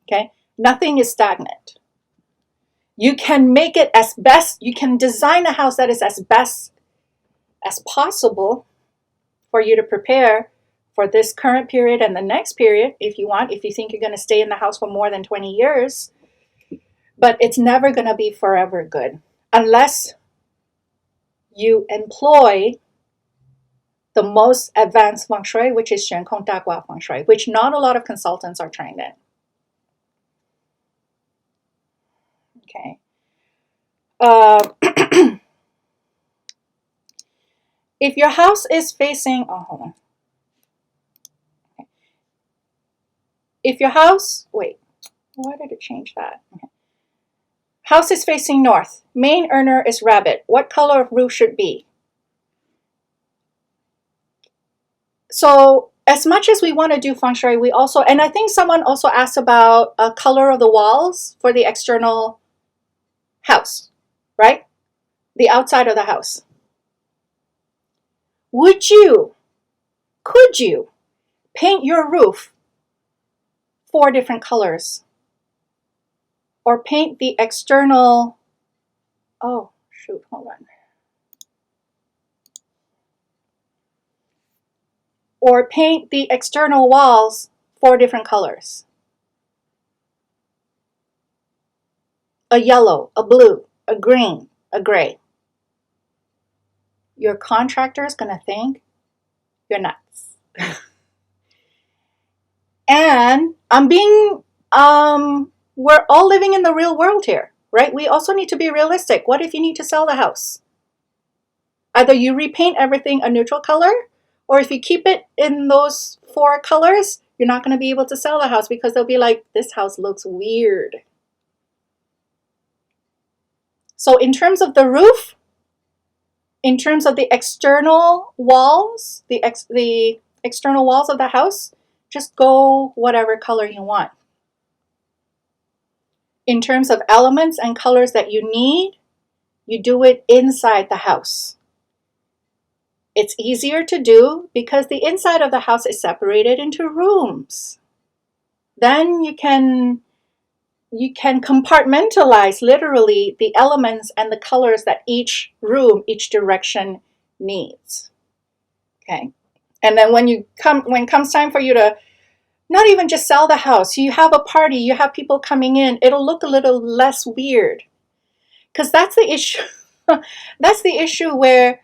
Okay? Nothing is stagnant. You can make it as best, you can design a house that is as best as possible for you to prepare for this current period and the next period if you want, if you think you're going to stay in the house for more than 20 years. But it's never going to be forever good unless you employ the most advanced feng shui, which is 玄空大卦 feng shui, which not a lot of consultants are trained in. Okay. If your house is facing, hold on. Okay. If your house, wait, why did it change that? Okay. House is facing north. Main earner is rabbit. What color of roof should be? So as much as we want to do feng shui, we also, and I think someone also asked about a color of the walls for the external house, right? The outside of the house. Could you paint your roof 4 different colors? Or paint the external, oh shoot, hold on. Or paint the external walls 4 different colors. A yellow, a blue, a green, a gray. Your contractor is going to think you're nuts. And we're all living in the real world here, right? We also need to be realistic. What if you need to sell the house? Either you repaint everything a neutral color, or if you keep it in those 4 colors, you're not going to be able to sell the house because they'll be like, this house looks weird. So in terms of the roof, in terms of the external walls, the external walls of the house, just go whatever color you want. In terms of elements and colors that you need, you do it inside the house. It's easier to do because the inside of the house is separated into rooms. Then you can compartmentalize literally the elements and the colors that each room, each direction needs. Okay. And then when it comes time for you to not even just sell the house, you have a party, you have people coming in, it'll look a little less weird. Because that's the issue. That's the issue where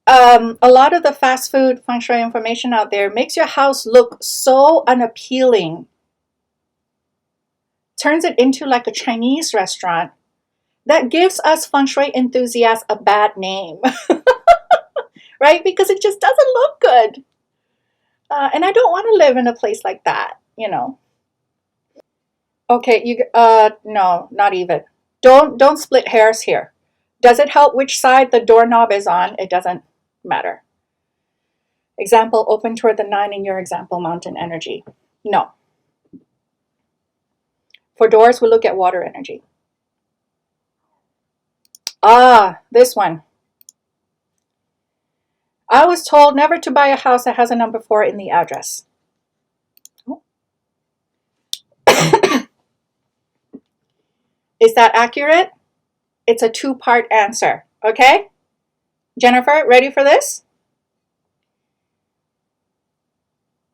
a lot of the fast food feng shui information out there makes your house look so unappealing. Turns it into like a Chinese restaurant that gives us feng shui enthusiasts a bad name. Right? Because it just doesn't look good. And I don't want to live in a place like that, you know. Okay, no, not even. Don't split hairs here. Does it help which side the doorknob is on? It doesn't matter. Example, open toward the 9 in your example, mountain energy. No. For doors, we look at water energy. This one. I was told never to buy a house that has a number 4 in the address. Is that accurate? It's a 2-part answer, okay? Jennifer, ready for this?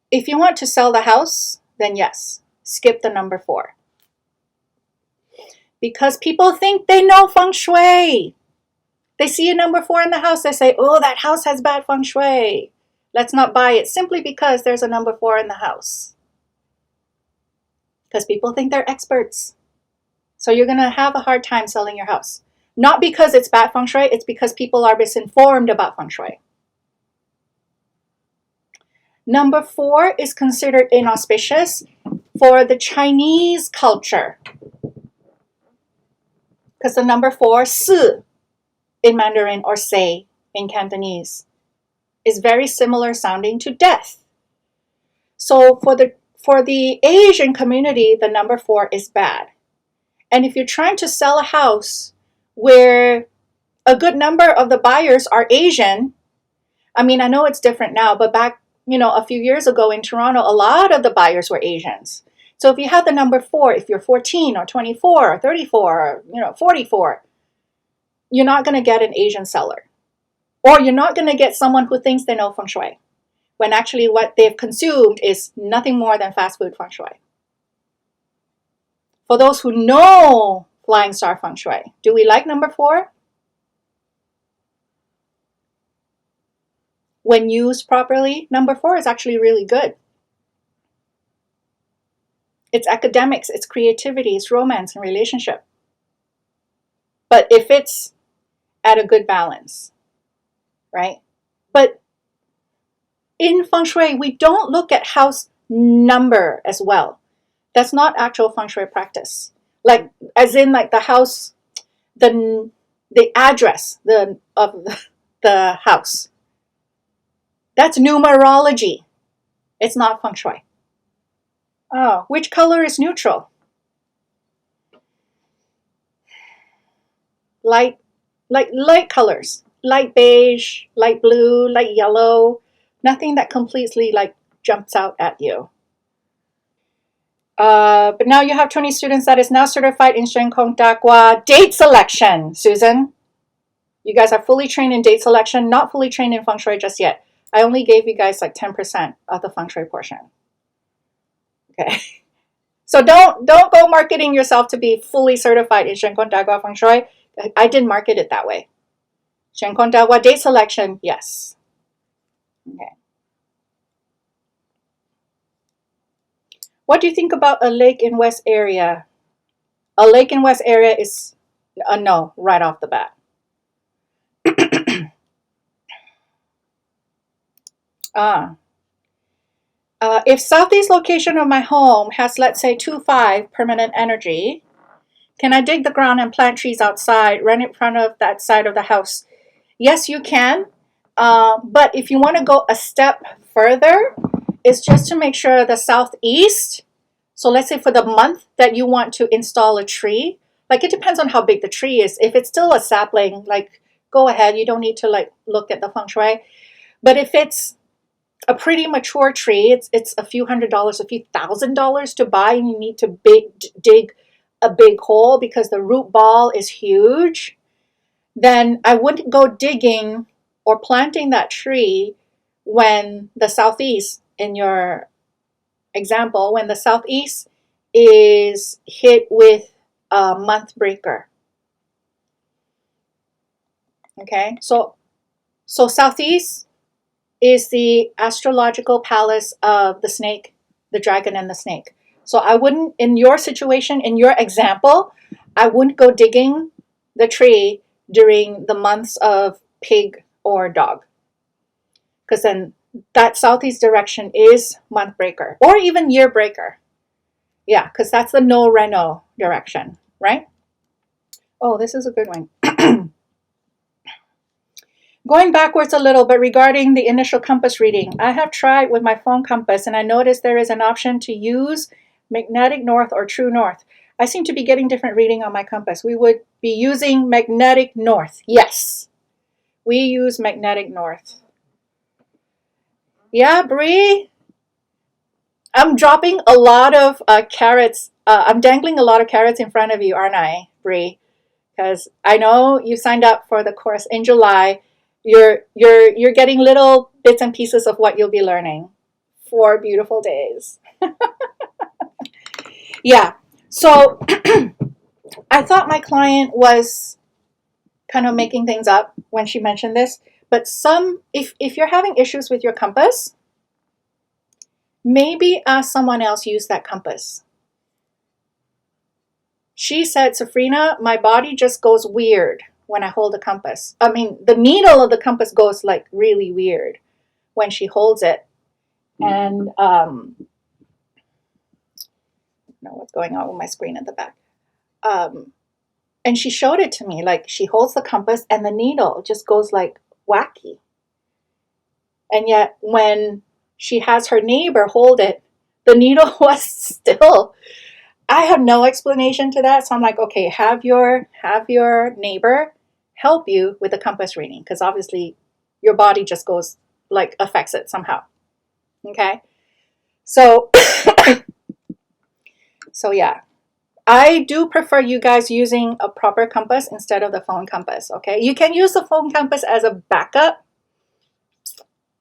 If you want to sell the house, then yes, skip the number 4. Because people think they know feng shui. They see a number 4 in the house, they say, oh, that house has bad feng shui. Let's not buy it simply because there's a number 4 in the house. Because people think they're experts. So you're going to have a hard time selling your house. Not because it's bad feng shui, it's because people are misinformed about feng shui. Number 4 is considered inauspicious for the Chinese culture. Because the number 4, si, in Mandarin or say in Cantonese, is very similar sounding to death. So for the Asian community, the number 4 is bad. And if you're trying to sell a house where a good number of the buyers are Asian, I mean, I know it's different now, but back, a few years ago in Toronto, a lot of the buyers were Asians. So if you have the number 4, if you're 14 or 24 or 34 or 44, you're not going to get an Asian seller. Or you're not going to get someone who thinks they know feng shui, when actually what they've consumed is nothing more than fast food feng shui. For those who know Flying Star Feng Shui, do we like number 4? When used properly, number 4 is actually really good. It's academics, it's creativity, it's romance and relationship. But if it's at a good balance, right? But in feng shui, we don't look at house number as well. That's not actual feng shui practice. Like, as in like the house, the address of the house. That's numerology. It's not feng shui. Oh, which color is neutral? Light colors. Light beige, light blue, light yellow. Nothing that completely jumps out at you. But now you have 20 students that is now certified in Shen Kong Dagua date selection. Susan, you guys are fully trained in date selection, not fully trained in feng shui just yet. I only gave you guys 10% of the feng shui portion. Okay. So don't go marketing yourself to be fully certified in Shen Kong Dagua feng shui. I didn't market it that way. Shen Kong Dagua date selection, yes. Okay. What do you think about a lake in West area? A lake in West area is a no, right off the bat. If southeast location of my home has, let's say, 2-5 permanent energy, can I dig the ground and plant trees outside, right in front of that side of the house? Yes, you can. But if you want to go a step further, it's just to make sure the southeast, so let's say for the month that you want to install a tree, it depends on how big the tree is. If it's still a sapling, go ahead. You don't need to look at the feng shui. But if it's a pretty mature tree, it's a few $100s, a few $1,000s to buy, and you need to dig a big hole because the root ball is huge, then I wouldn't go digging or planting that tree when the southeast, in your example, when the southeast is hit with a month breaker. Okay, so southeast is the astrological palace of the snake, the dragon, and the snake. So I wouldn't, in your situation, in your example, I wouldn't go digging the tree during the months of pig or dog, because then that southeast direction is month breaker or even year breaker. Yeah, because that's the no reno direction, right? Oh, this is a good one. Going backwards a little, but regarding the initial compass reading, I have tried with my phone compass and I noticed there is an option to use magnetic north or true north. I seem to be getting different reading on my compass. We would be using magnetic north. Yes, we use magnetic north. Yeah, Bree? I'm dropping a lot of carrots. I'm dangling a lot of carrots in front of you, aren't I, Bree? Because I know you signed up for the course in July. You're getting little bits and pieces of what you'll be learning. 4 beautiful days. Yeah. So I thought my client was kind of making things up when she mentioned this. But if you're having issues with your compass, maybe ask someone else use that compass. She said, Safrina, my body just goes weird when I hold the compass. I mean, the needle of the compass goes like really weird when she holds it. And I don't know what's going on with my screen at the back. And she showed it to me, like she holds the compass and the needle just goes like wacky. And yet when she has her neighbor hold it, the needle was still. I have no explanation to that. So I'm like, okay, have your neighbor help you with the compass reading, because obviously your body just goes like affects it somehow. Okay. So yeah, I do prefer you guys using a proper compass instead of the phone compass. Okay. You can use the phone compass as a backup,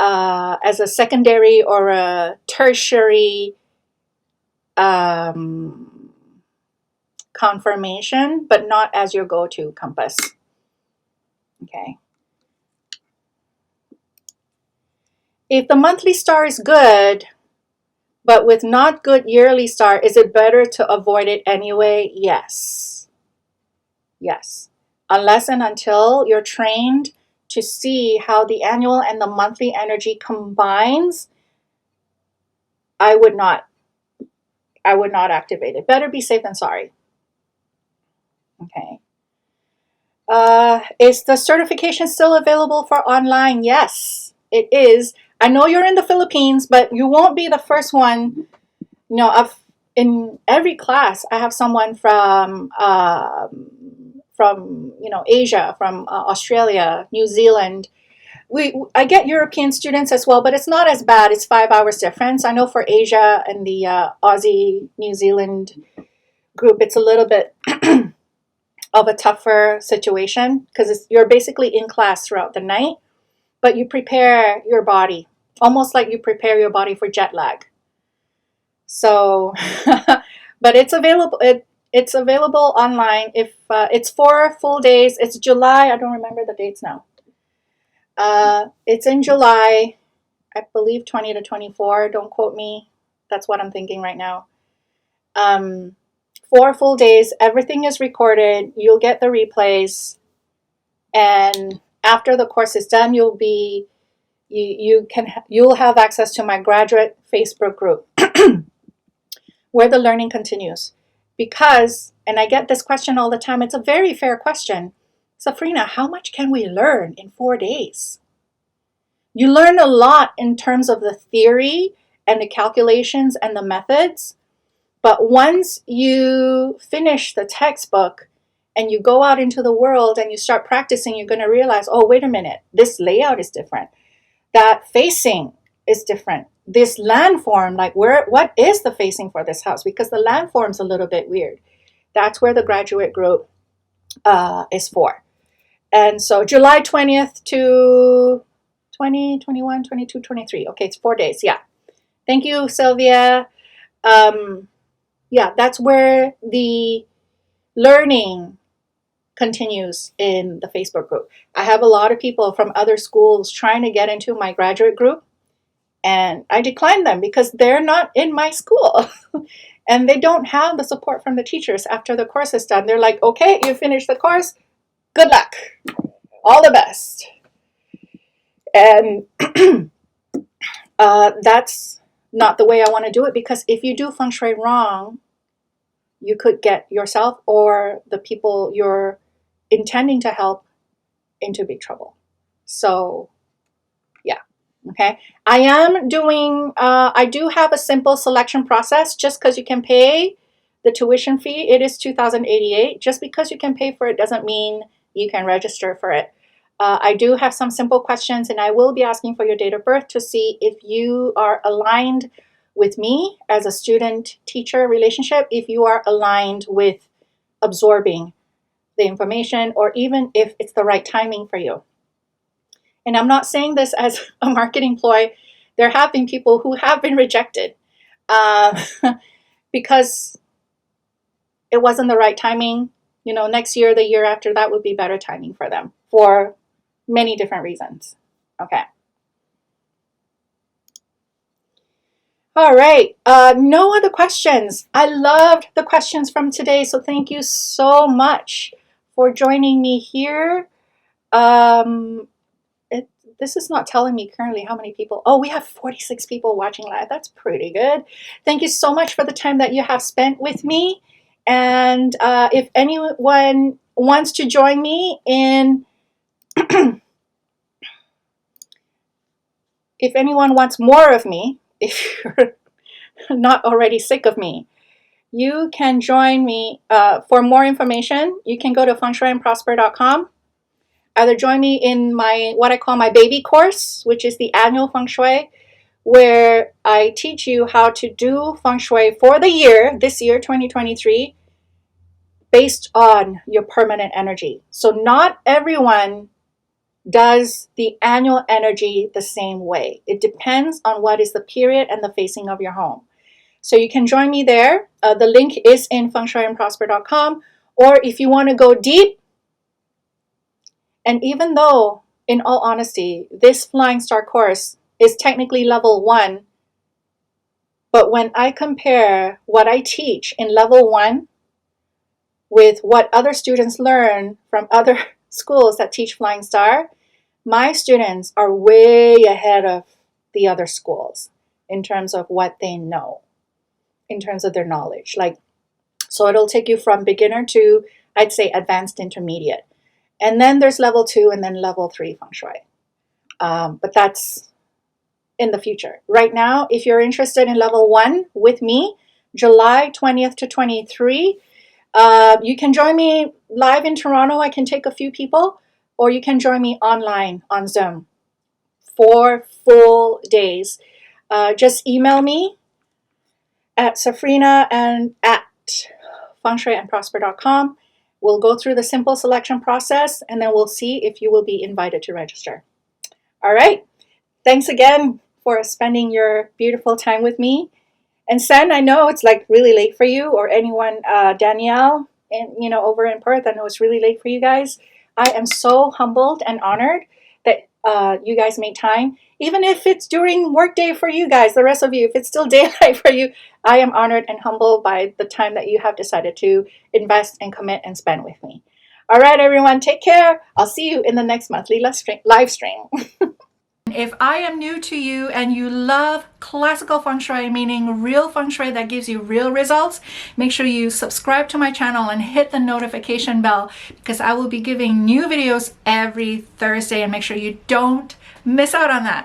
as a secondary or a tertiary confirmation, but not as your go-to compass. Okay. If the monthly star is good, but with not good yearly star, is it better to avoid it anyway? Yes. Yes. Unless and until you're trained to see how the annual and the monthly energy combines, I would not activate it. Better be safe than sorry. Okay. Is the certification still available for online? Yes, it is. I know you're in the Philippines, but you won't be the first one. You know, in every class, I have someone from Asia, from Australia, New Zealand. I get European students as well, but it's not as bad. It's 5 hours difference. I know for Asia and the Aussie, New Zealand group, it's a little bit of a tougher situation because you're basically in class throughout the night, but you prepare your body almost like you prepare your body for jet lag. So, but it's available. It's available online. If it's 4 full days, it's July. I don't remember the dates now. It's in July, I believe 20 to 24. Don't quote me. That's what I'm thinking right now. 4 full days. Everything is recorded. You'll get the replays, and after the course is done, you'll have access to my graduate Facebook group where the learning continues. Because, and I get this question all the time, it's a very fair question. Safrina, how much can we learn in 4 days? You learn a lot in terms of the theory and the calculations and the methods, but once you finish the textbook and you go out into the world and you start practicing, you're going to realize, oh, wait a minute, this layout is different. that facing is different. This landform, like what is the facing for this house? Because the landform's a little bit weird. That's where the graduate group is for. And so July 20th to 20, 21, 22, 23. Okay, it's 4 days. Yeah. Thank you, Sylvia. Yeah, that's where the learning continues in the Facebook group. I have a lot of people from other schools trying to get into my graduate group, and I decline them because they're not in my school and they don't have the support from the teachers after the course is done. They're like, okay, you finished the course, good luck, all the best. And that's not the way I want to do it, because if you do Feng Shui wrong, you could get yourself or the people you're intending to help into big trouble. So yeah, okay. I am doing, I do have a simple selection process. Just because you can pay the tuition fee, it is $2,088. Just because you can pay for it doesn't mean you can register for it. I do have some simple questions, and I will be asking for your date of birth to see if you are aligned with me as a student-teacher relationship, if you are aligned with absorbing the information, or even if it's the right timing for you. And I'm not saying this as a marketing ploy. There have been people who have been rejected because it wasn't the right timing. You know, next year, the year after, that would be better timing for them for many different reasons. Okay. All right. No other questions. I loved the questions from today, so thank you so much for joining me here. This is not telling me currently how many people. Oh, we have 46 people watching live. That's pretty good. Thank you so much for the time that you have spent with me. And if anyone wants to join me in, if anyone wants more of me, if you're not already sick of me, you can join me. For more information, you can go to FENGSHUI-CONFUSED.com. Either join me in my, what I call my baby course, which is the annual Feng Shui, where I teach you how to do Feng Shui for the year, this year, 2023, based on your permanent energy. So not everyone does the annual energy the same way. It depends on what is the period and the facing of your home. So you can join me there. The link is in FENGSHUI-CONFUSED.com. Or if you want to go deep, and even though, in all honesty, this Flying Star course is technically level 1, but when I compare what I teach in level 1 with what other students learn from other schools that teach Flying Star, my students are way ahead of the other schools in terms of what they know, in terms of their knowledge. Like, so it'll take you from beginner to, I'd say, advanced intermediate. And then there's level 2 and then level 3 Feng Shui. But that's in the future. Right now, if you're interested in level 1 with me, July 20th to 23, you can join me live in Toronto. I can take a few people, or you can join me online on Zoom. 4 full days. Just email me at Safrina and at fengshuiandprosper.com. We'll go through the simple selection process, and then we'll see if you will be invited to register. All right. Thanks again for spending your beautiful time with me. And Sen, I know it's like really late for you, or anyone, Danielle, and over in Perth, I know it's really late for you guys. I am so humbled and honored that you guys made time. Even if it's during workday for you guys, the rest of you, if it's still daylight for you, I am honored and humbled by the time that you have decided to invest and commit and spend with me. All right, everyone, take care. I'll see you in the next monthly live stream. If I am new to you and you love classical Feng Shui, meaning real Feng Shui that gives you real results, make sure you subscribe to my channel and hit the notification bell, because I will be giving new videos every Thursday, and make sure you don't miss out on that.